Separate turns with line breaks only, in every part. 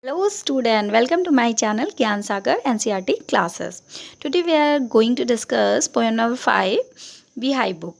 Hello student, welcome to my channel Gyan Sagar NCERT classes. Today we are going to discuss poem number 5, Beehive Book,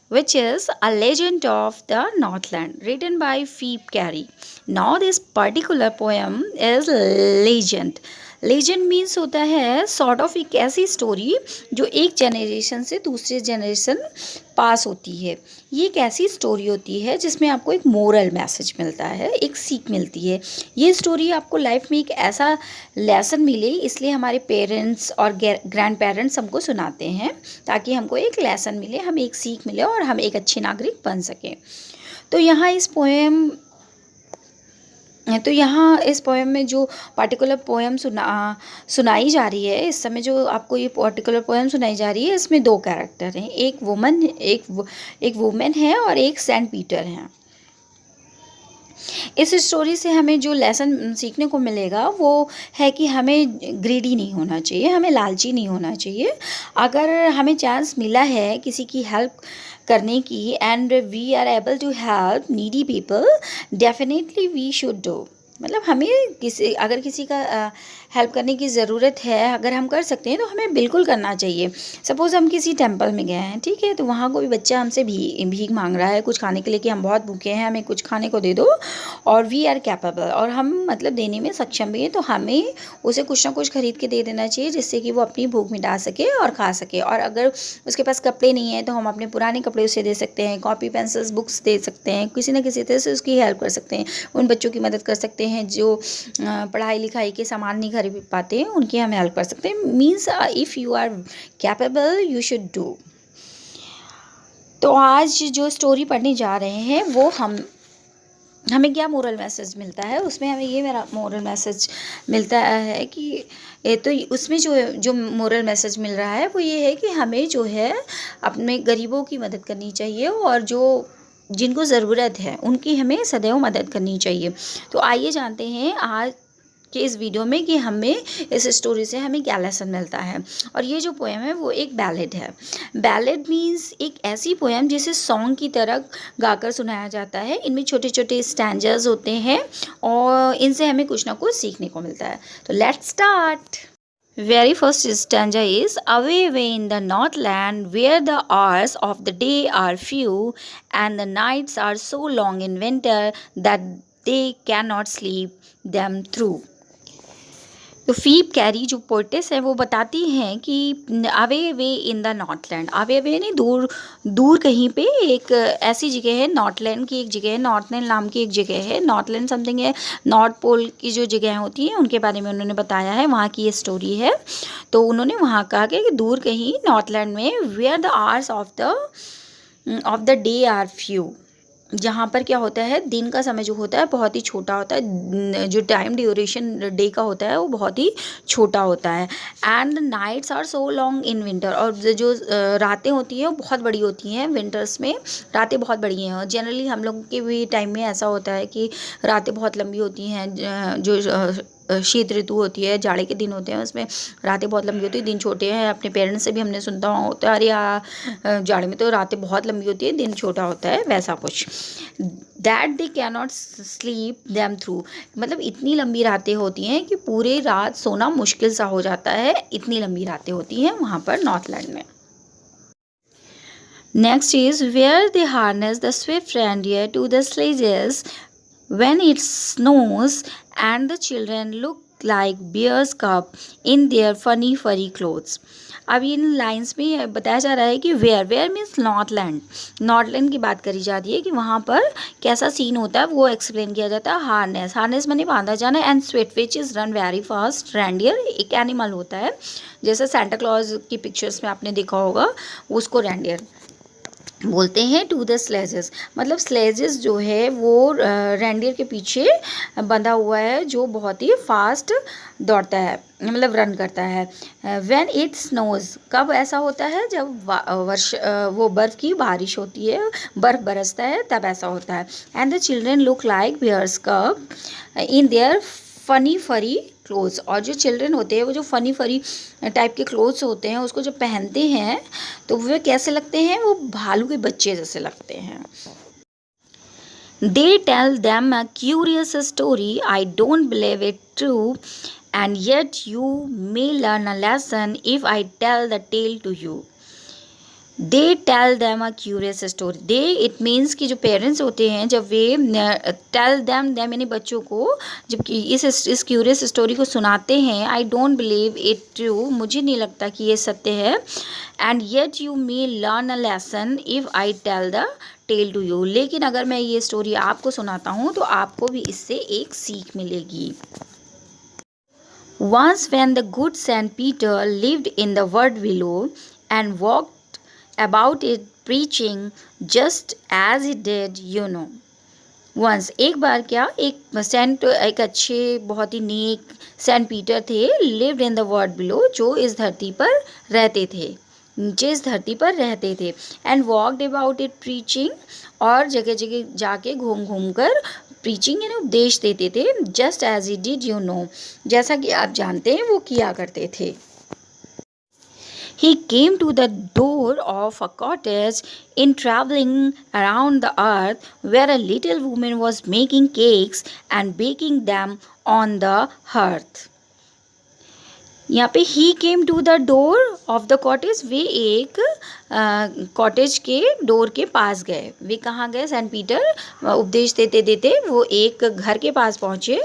which is A Legend of the Northland, written by Phoebe Carey. Now this particular poem is legend. Legend means होता है sort of एक ऐसी story जो एक generation से दूसरे generation pass होती है। ये एक ऐसी स्टोरी होती है जिसमें आपको एक मोरल मैसेज मिलता है, एक सीख मिलती है। ये स्टोरी आपको लाइफ में एक ऐसा लेसन मिले, इसलिए हमारे पेरेंट्स और ग्रैंड पेरेंट्स हमको सुनाते हैं ताकि हमको एक लेसन मिले, हमें एक सीख मिले और हम एक अच्छे नागरिक बन सकें। तो यहाँ इस पोएम में जो पार्टिकुलर पोएम सुनाई जा रही है, इस समय जो आपको ये पार्टिकुलर पोएम सुनाई जा रही है, इसमें दो कैरेक्टर हैं, एक वुमेन है और एक सेंट पीटर हैं। इस स्टोरी से हमें जो लेसन सीखने को मिलेगा वो है कि हमें ग्रीडी नहीं होना चाहिए, हमें लालची नहीं होना चाहिए। अगर हमें चांस मिला है किसी की हेल्प करने की and we are able to help needy people, definitely we should do. मतलब हमें अगर किसी का हेल्प करने की ज़रूरत है, अगर हम कर सकते हैं तो हमें बिल्कुल करना चाहिए। सपोज़ हम किसी टेंपल में गए हैं, ठीक है, तो वहाँ कोई बच्चा हमसे भीख मांग रहा है कुछ खाने के लिए कि हम बहुत भूखे हैं, हमें कुछ खाने को दे दो, और वी आर कैपेबल और हम मतलब देने में सक्षम भी हैं, तो हमें उसे कुछ ना कुछ खरीद के दे देना चाहिए जिससे कि वो अपनी भूख मिटा सके और खा सके। और अगर उसके पास कपड़े नहीं हैं तो हम अपने पुराने कपड़े उसे दे सकते हैं, कॉपी पेंसिल्स बुक्स दे सकते हैं, किसी न किसी तरह से उसकी हेल्प कर सकते हैं। उन बच्चों की मदद कर सकते हैं जो पढ़ाई लिखाई के सामान नहीं खरीद पाते हैं, उनकी हम हेल्प कर सकते हैं। Means if you are capable you should do. तो आज जो स्टोरी पढ़ने जा रहे हैं वो हमें क्या मोरल मैसेज मिलता है, उसमें हमें ये मेरा मोरल मैसेज मिलता है कि तो उसमें जो मोरल मैसेज मिल रहा है वो ये है कि हमें जो है अपने गरीबों की मदद करनी चाहिए और जो जिनको ज़रूरत है उनकी हमें सदैव मदद करनी चाहिए। तो आइए जानते हैं आज कि इस वीडियो में कि हमें इस स्टोरी से हमें क्या लेसन मिलता है। और ये जो पोएम है वो एक बैलेड है। बैलेड मीन्स एक ऐसी पोएम जिसे सॉन्ग की तरह गाकर सुनाया जाता है। इनमें छोटे छोटे स्टैंजर्स होते हैं और इनसे हमें कुछ ना कुछ सीखने को मिलता है। तो let's start. Very first stanza is away in the northland where the hours of the day are few and the nights are so long in winter that they cannot sleep them through. तो फीब carry जो poetess है वो बताती हैं कि away in the Northland, away नहीं दूर दूर कहीं पे एक ऐसी जगह है, नॉर्थलैंड की एक जगह है, नॉर्थलैंड नाम की एक जगह है। नॉर्थलैंड समथिंग है, नॉर्थ पोल की जो जगह होती हैं उनके बारे में उन्होंने बताया है, वहाँ की ये स्टोरी है। तो उन्होंने वहाँ कहा कि दूर कहीं नॉर्थलैंड में where the hours of the day are few, जहाँ पर क्या होता है दिन का समय जो होता है बहुत ही छोटा होता है, जो टाइम ड्यूरेशन डे का होता है वो बहुत ही छोटा होता है। And nights are so long in winter, और जो रातें होती हैं वो बहुत बड़ी होती हैं, विंटर्स में रातें बहुत बड़ी हैं। और जनरली हम लोग के भी टाइम में ऐसा होता है कि रातें बहुत लंबी होती हैं। जो शीत ऋतु होती है, जाड़े के दिन होते हैं, उसमें रातें बहुत लंबी होती है, दिन छोटे हैं। अपने पेरेंट्स से भी हमने सुनता होता है, अरे जाड़े में तो रातें बहुत लंबी होती है, दिन छोटा होता है, वैसा कुछ। That they can not sleep them through, मतलब इतनी लंबी रातें होती हैं कि पूरे रात सोना मुश्किल सा हो जाता है, इतनी लंबी रातें होती हैं वहाँ पर नॉर्थलैंड में। Next is where they harness the swift reindeer to the sledges when it snows and the children look like bear's cub in their funny furry clothes. अब इन लाइंस में बताया जा रहा है कि वेयर मीन्स नॉर्थलैंड की बात करी जा रही है कि वहाँ पर कैसा सीन होता है वो एक्सप्लेन किया जाता है। हार्नेस मैंने बांधा जाना, and Swift which is run very fast, reindeer एक एनिमल होता है, जैसे सेंटा क्लॉज की पिक्चर्स में आपने देखा होगा, उसको रेंडियर बोलते हैं। टू द स्लेजेस, मतलब स्लेजेस जो है वो रेंडियर के पीछे बंधा हुआ है जो बहुत ही फास्ट दौड़ता है, मतलब रन करता है। व्हेन इट स्नोज, कब ऐसा होता है जब वो बर्फ़ की बारिश होती है, बर्फ़ बरसता है, तब ऐसा होता है। And the children look like bears cub in their funny furry clothes, और जो चिल्ड्रन होते हैं वो जो फ़नी फरी टाइप के क्लोथ्स होते हैं उसको जब पहनते हैं तो वे कैसे लगते हैं, वो भालू के बच्चे जैसे लगते हैं। They tell them a curious story. I don't believe it true, and yet you may learn a lesson if I tell the tale to you. They tell them a curious story. They it means कि जो parents होते हैं जब way tell them यानी बच्चों को जब कि इस क्यूरियस स्टोरी को सुनाते हैं, I don't believe it true, मुझे नहीं लगता कि ये सत्य है, and yet you may learn a lesson if I tell the tale to you. लेकिन अगर मैं ये स्टोरी आपको सुनाता हूँ तो आपको भी इससे एक सीख मिलेगी. Once when the good Saint Peter lived in the world below and walked about it preaching just as he did, you know. Once एक बार क्या एक अच्छे बहुत ही नेक सेंट पीटर थे, lived in the world below, जो इस धरती पर रहते थे, नीचे इस धरती पर रहते थे, and walked about it preaching, और जगह जगह जाके घूम घूम कर प्रीचिंग यानी उपदेश देते थे, just as he did you know, जैसा कि आप जानते हैं वो किया करते थे. He came to the door of a cottage in traveling around the earth, where a little woman was making cakes and baking them on the hearth. यहाँ पे ही came to the door of the cottage, वे एक cottage के door के पास गए. वे कहाँ गए? सेंट पीटर उपदेश देते देते वो एक घर के पास पहुँचे,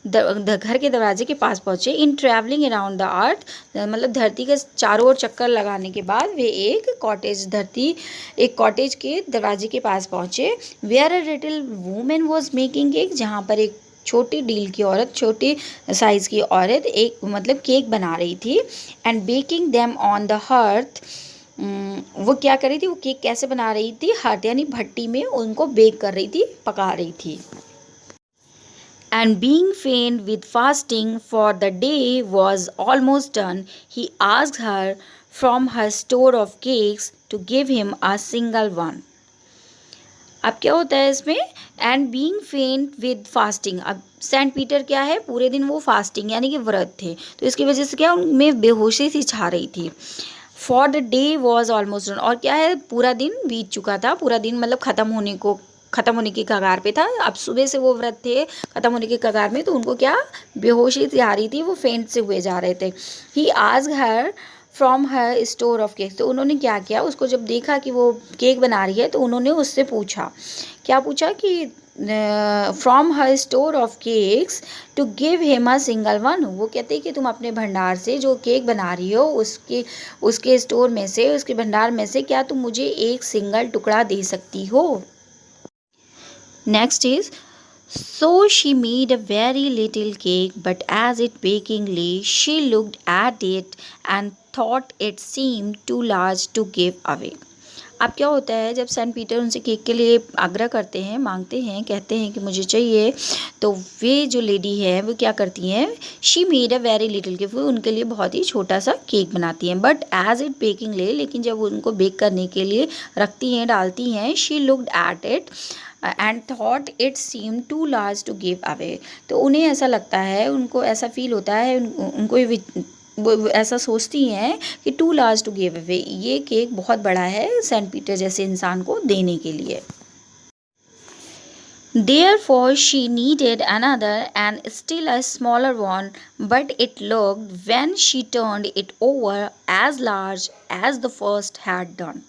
घर के दरवाजे के पास पहुँचे. इन ट्रैवलिंग अराउंड द अर्थ, मतलब धरती के चारों ओर चक्कर लगाने के बाद वे एक कॉटेज के दरवाजे के पास पहुँचे. Where a little woman was making cake, जहाँ पर एक छोटी डील की औरत, छोटी साइज़ की औरत एक मतलब केक बना रही थी. And baking them on the hearth, वो क्या कर रही थी? वो केक कैसे बना रही थी? हर्थ यानी भट्टी में उनको बेक कर रही थी, पका रही थी. And being faint with fasting, for the day was almost done, he asked her from her store of cakes to give him a single one. अब क्या होता है इसमें? एंड बीइंग फेंट विद फास्टिंग. अब सेंट पीटर क्या है? पूरे दिन वो फास्टिंग यानी कि व्रत थे, तो इसकी वजह से क्या उनमें बेहोशी सी छा रही थी. For the day was almost done, और क्या है? पूरा दिन बीत चुका था, पूरा दिन मतलब ख़त्म होने की कगार पे था. अब सुबह से वो व्रत थे, ख़त्म होने की कगार में, तो उनको क्या बेहोशी सी आ रही थी, वो फेंट से हुए जा रहे थे. He asked her from her store of cake, तो उन्होंने क्या किया? उसको जब देखा कि वो केक बना रही है तो उन्होंने उससे पूछा, क्या पूछा कि from her store of cakes to give him a single one. वो कहते हैं कि तुम अपने भंडार से जो केक बना रही हो उसके स्टोर में से, उसके भंडार में से क्या तुम मुझे एक सिंगल टुकड़ा दे सकती हो. Next is, so she made a very little cake, but as it baking lay, she looked at it and thought it seemed too large to give away. अब क्या होता है? जब सेंट पीटर उनसे केक के लिए आग्रह करते हैं, मांगते हैं, कहते हैं कि मुझे चाहिए, तो वे जो लेडी है वो क्या करती हैं? She made a very little cake, वो उनके लिए बहुत ही छोटा सा केक बनाती हैं. बट एज इट बेकिंग ले, लेकिन जब उनको बेक करने के लिए रखती हैं, डालती हैं, she looked at it and thought it seem too large to give away. तो उन्हें ऐसा लगता है, उनको ऐसा फील होता है, उनको वो ऐसा सोचती हैं कि too large to give away, ये केक बहुत बड़ा है सेंट पीटर जैसे इंसान को देने के लिए. Therefore she needed another and still a smaller one, but it looked, when she turned it over, as large as the first had done.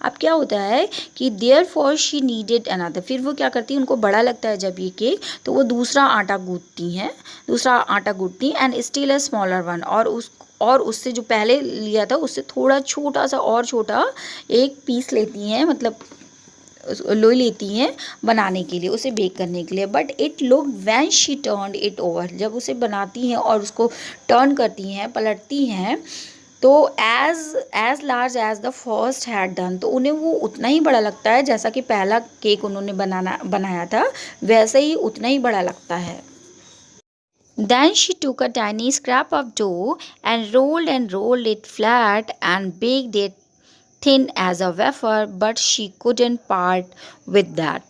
अब क्या होता है कि therefore she needed another, फिर वो क्या करती है? उनको बड़ा लगता है जब ये केक, तो वो दूसरा आटा गूंथती and still a smaller one, और उससे जो पहले लिया था उससे थोड़ा छोटा सा और छोटा एक पीस लेती हैं, मतलब लोई लेती हैं बनाने के लिए, उसे बेक करने के लिए. But it look when she turned it over, जब उसे बनाती हैं और उसको टर्न करती हैं, पलटती हैं, तो as large as the first had done, तो उन्हें वो उतना ही बड़ा लगता है जैसा कि पहला केक उन्होंने बनाया था, वैसे ही उतना ही बड़ा लगता है. Then she took a tiny scrap of dough and rolled it flat and baked it thin as a wafer, but she couldn't part with that.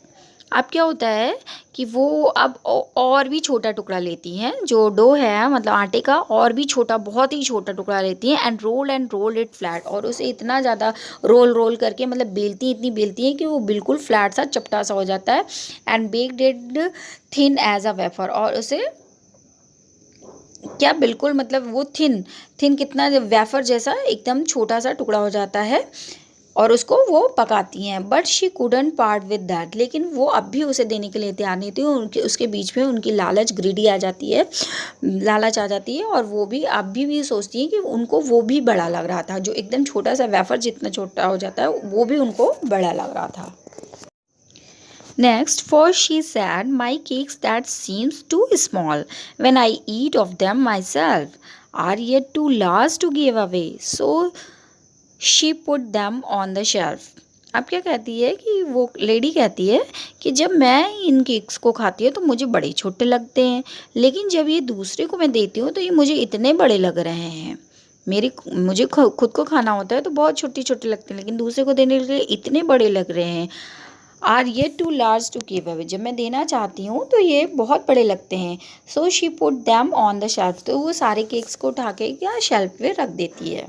अब क्या होता है कि वो अब और भी छोटा टुकड़ा लेती हैं, जो डो है मतलब आटे का, और भी छोटा, बहुत ही छोटा टुकड़ा लेती हैं, एंड रोल इट फ्लैट, और उसे इतना ज़्यादा रोल करके मतलब बेलती हैं, इतनी बेलती हैं कि वो बिल्कुल फ्लैट सा चपटा सा हो जाता है। And baked it thin as a wafer, और उसे क्या बिल्कुल मतलब वो थिन थिन कितना, वेफर जैसा एकदम छोटा सा टुकड़ा हो जाता है, और उसको वो पकाती हैं। But she couldn't part with that, लेकिन वो अब भी उसे देने के लिए तैयार नहीं थी। उनके उसके बीच में उनकी लालच, ग्रीडी आ जाती है, लालच आ जाती है, और वो भी अब भी सोचती हैं कि उनको वो भी बड़ा लग रहा था, जो एकदम छोटा सा वेफर जितना छोटा हो जाता है वो भी उनको बड़ा लग रहा था। Next, for she said, my cakes that seems too small when I eat of them myself are yet too large to give away. So she put them on the shelf. अब क्या कहती है कि वो लेडी कहती है कि जब मैं इन केक्स को खाती हूँ तो मुझे बड़े छोटे लगते हैं, लेकिन जब ये दूसरे को मैं देती हूँ तो ये मुझे इतने बड़े लग रहे हैं। मुझे खुद को खाना होता है तो बहुत छोटे छोटे लगते हैं, लेकिन दूसरे को देने के लिए इतने बड़े लग रहे हैं। Are ye too large to give away, जब मैं देना चाहती हूँ तो ये बहुत बड़े लगते हैं। So she put them on the shelf, तो वो सारे केक्स को उठा के क्या शेल्फ पे रख देती है।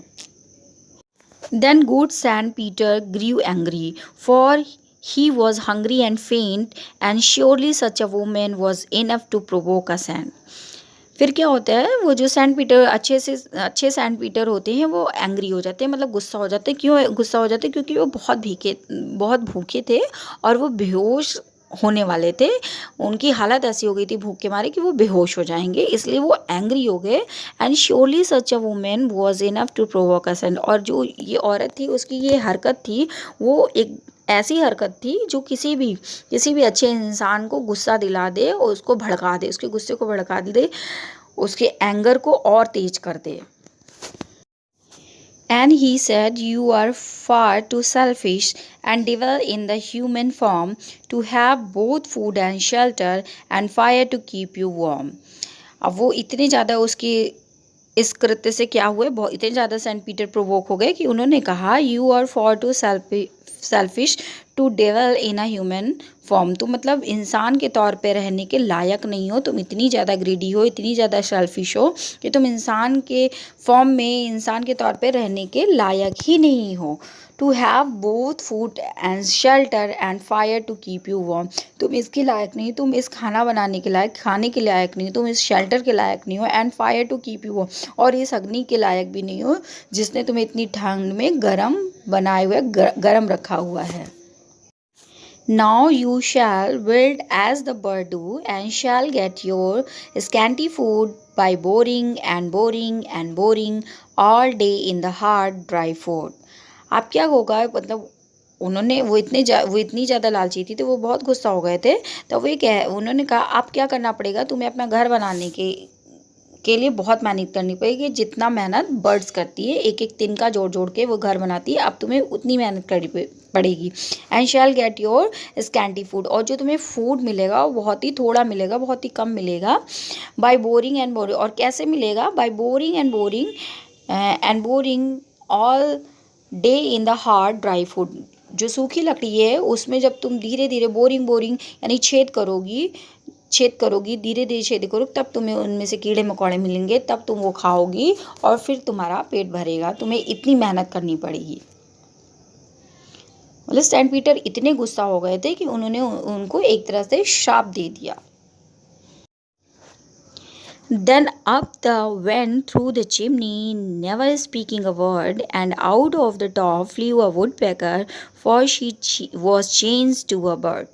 Then good Saint Peter grew angry, for he was hungry and faint, and surely such a woman was enough to provoke a saint. फिर क्या होता है, वो जो सेंट पीटर अच्छे सेंट पीटर होते हैं वो एंग्री हो जाते हैं, मतलब गुस्सा हो जाते हैं। क्यों गुस्सा हो जाते हैं? क्योंकि वो बहुत भूखे थे, और वो बेहोश होने वाले थे। उनकी हालत ऐसी हो गई थी भूख के मारे कि वो बेहोश हो जाएंगे, इसलिए वो एंग्री हो गए। And surely such a woman was enough to provoke a saint, और जो ये औरत थी उसकी ये हरकत थी, वो एक ऐसी हरकत थी जो किसी भी अच्छे इंसान को गुस्सा दिला दे और उसको भड़का दे, उसके गुस्से को भड़का दे, उसके एंगर को और तेज कर दे। And he said, you are far too selfish and devil in the human form to have both food and shelter and fire to keep you warm. अब वो इतने ज़्यादा उसकी इस कृत्य से क्या हुए, बहुत इतने ज़्यादा सेंट पीटर प्रोवोक हो गए कि उन्होंने कहा, you are far too selfish to dwell in a human form, तो मतलब इंसान के तौर पे रहने के लायक नहीं हो, तुम इतनी ज़्यादा ग्रीडी हो, इतनी ज़्यादा सेल्फिश हो कि तुम इंसान के फॉर्म में, इंसान के तौर पे रहने के लायक ही नहीं हो। To have both food and shelter and fire to keep you warm, तुम इसके लायक नहीं, तुम इस खाना बनाने के लायक, खाने के लायक नहीं, तुम इस शेल्टर के लायक नहीं हो, and fire to keep you warm, और इस अग्नि के लायक भी नहीं हो जिसने तुम्हें इतनी ठंड में गर्म बनाए हुए गर्म रखा हुआ है। Now you shall build as the bird do, and shall get your scanty food by boring and boring and boring all day in the hard dry food. अब क्या होगा, मतलब उन्होंने वो इतनी ज़्यादा लालची थी, तो वो बहुत गुस्सा हो गए थे। तो उन्होंने कहा, अब क्या करना पड़ेगा तुम्हें, अपना घर बनाने के लिए बहुत मेहनत करनी पड़ेगी, जितना मेहनत बर्ड्स करती है, एक एक तिनका जोड़ जोड़ के वो घर बनाती है, अब तुम्हें उतनी मेहनत करनी पड़ेगी। And shall get your scanty food, और जो तुम्हें फूड मिलेगा वो बहुत ही थोड़ा मिलेगा, बहुत ही कम मिलेगा। बाय बोरिंग एंड बोरिंग, और कैसे मिलेगा? By boring and boring all day in the hard dry food, जो सूखी लकड़ी है उसमें जब तुम धीरे धीरे बोरिंग यानी छेद करोगी, धीरे धीरे छेद करोगी, तब तुम्हें उनमें से कीड़े मकोड़े मिलेंगे, तब तुम वो खाओगी और फिर तुम्हारा पेट भरेगा, तुम्हें इतनी मेहनत करनी पड़ेगी। मतलब सेंट पीटर इतने गुस्सा हो गए थे कि उन्होंने उनको एक तरह से शाप दे दिया। Then up the went through the chimney, never speaking a word, and out of the top flew a woodpecker, for she was changed to a bird.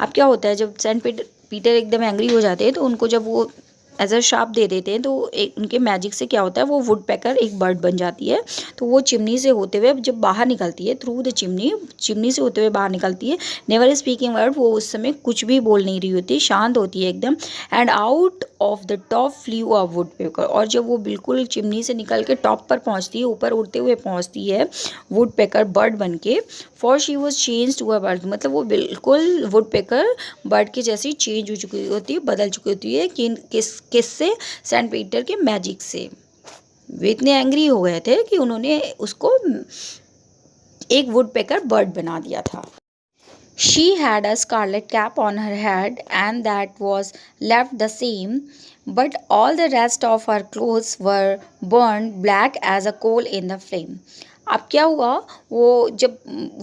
अब क्या होता है, जब सेंट पीटर एकदम एंग्री हो जाते हैं तो उनको जब वो एज अ शाप दे देते हैं, तो एक उनके मैजिक से क्या होता है, वो वुड पैकर एक बर्ड बन जाती है। तो वो चिमनी से होते हुए जब बाहर निकलती है, थ्रू द चिमनी से होते हुए बाहर निकलती है, नेवर स्पीकिंग वर्ड, वो उस समय कुछ भी बोल नहीं रही होती, शांत होती है एकदम। And out of the top flew a woodpecker, और जब वो बिल्कुल चिमनी से निकल के टॉप पर पहुंचती है, ऊपर उड़ते हुए पहुंचती है वुड पैकर बर्ड बन के, for she was change to a bird, मतलब वो बिल्कुल वुड पैकर बर्ड की जैसी चेंज हो चुकी होती है, बदल चुकी होती है। किससे? सेंट पीटर के मैजिक से। वे इतने एंग्री हो गए थे कि उन्होंने उसको एक वुड पैकर बर्ड बना दिया था। She had a scarlet cap on her head, and that was left the same, but all the rest of her clothes were burned black as a coal in the flame. अब क्या हुआ, वो जब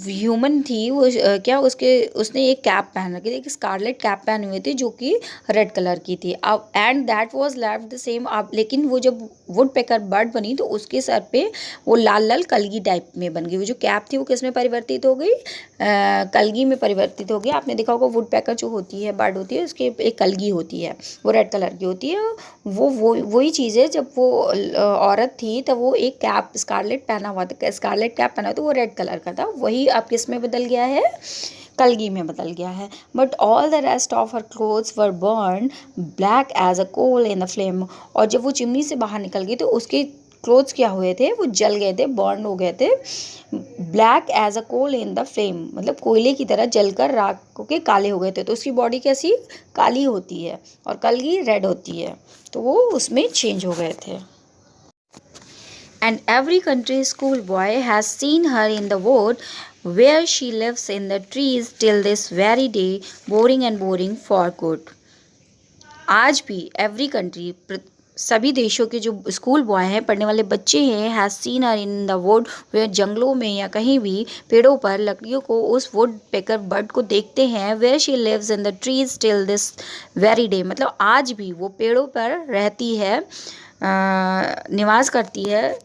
human थी वो क्या उसके उसने एक कैप पहन रखी थी, एक स्कारलेट कैप पहने हुए थे जो कि रेड कलर की थी। अब and that was left the same. अब लेकिन वो जब वुड पेकर बर्ड बनी तो उसके सर पे वो लाल लाल कलगी टाइप में बन गई। वो जो कैप थी वो किस में परिवर्तित हो गई, कलगी में परिवर्तित हो गई। आपने देखा होगा वुड पेकर जो होती है, बर्ड होती है, उसके एक कलगी होती है, वो रेड कलर की होती है। वो वही चीज़ है, जब वो औरत थी तब वो एक कैप स्कारलेट पहना हुआ था, स्कारलेट कैप पहना तो वो रेड कलर का था। वही अब किस में बदल गया है, कलगी में बदल गया है। But all the rest of her clothes were burn black as a coal in the flame. और जब वो चिमनी से बाहर निकल गई तो उसके क्लोथ्स क्या हुए थे, वो जल गए थे, बर्न हो गए थे, black as a coal in the flame, मतलब कोयले की तरह जलकर राख के काले हो गए थे। तो उसकी बॉडी कैसी, काली होती है और कलगी रेड होती है, तो वो उसमें चेंज हो गए थे। And every country schoolboy has seen her in the wood where she lives in the trees till this very day, boring and boring for good. आज भी एवरी कंट्री, सभी देशों के जो स्कूल बॉय हैं, पढ़ने वाले बच्चे हैं, has seen her in the wood, वे जंगलों में या कहीं भी पेड़ों पर लकड़ियों को, उस वुड पेकर बर्ड को देखते हैं। Where she lives in the trees till this very day, मतलब आज भी वो पेड़ों पर रहती है, निवास करती है।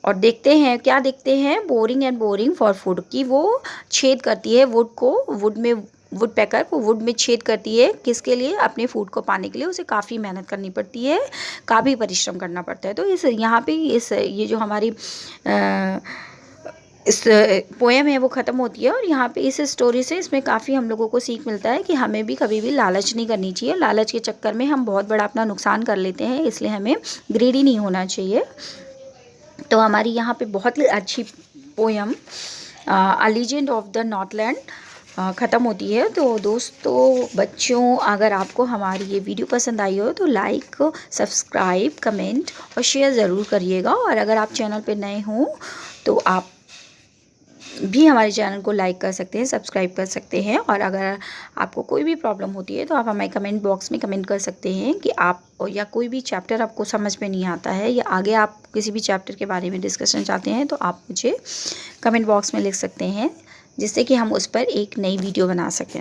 और देखते हैं, क्या देखते हैं, boring and boring for food, की वो छेद करती है वुड को, वुड में, वुड पेकर को वुड में छेद करती है, किसके लिए, अपने फूड को पाने के लिए। उसे काफ़ी मेहनत करनी पड़ती है, काफ़ी परिश्रम करना पड़ता है। तो इस यहाँ पे ये जो हमारी इस पोएम है वो ख़त्म होती है। और यहाँ पे इस स्टोरी से इसमें काफ़ी हम लोगों को सीख मिलता है कि हमें भी कभी भी लालच नहीं करनी चाहिए। लालच के चक्कर में हम बहुत बड़ा अपना नुकसान कर लेते हैं, इसलिए हमें ग्रीडी नहीं होना चाहिए। तो हमारी यहाँ पे बहुत ही अच्छी poem a legend of the Northland ख़त्म होती है। तो दोस्तों, बच्चों, अगर आपको हमारी ये वीडियो पसंद आई हो तो लाइक, सब्सक्राइब, कमेंट और शेयर ज़रूर करिएगा। और अगर आप चैनल पे नए हों तो आप भी हमारे चैनल को लाइक कर सकते हैं, सब्सक्राइब कर सकते हैं। और अगर आपको कोई भी प्रॉब्लम होती है तो आप हमें कमेंट बॉक्स में कमेंट कर सकते हैं कि आप, या कोई भी चैप्टर आपको समझ में नहीं आता है, या आगे आप किसी भी चैप्टर के बारे में डिस्कशन चाहते हैं, तो आप मुझे कमेंट बॉक्स में लिख सकते हैं, जिससे कि हम उस पर एक नई वीडियो बना सकें।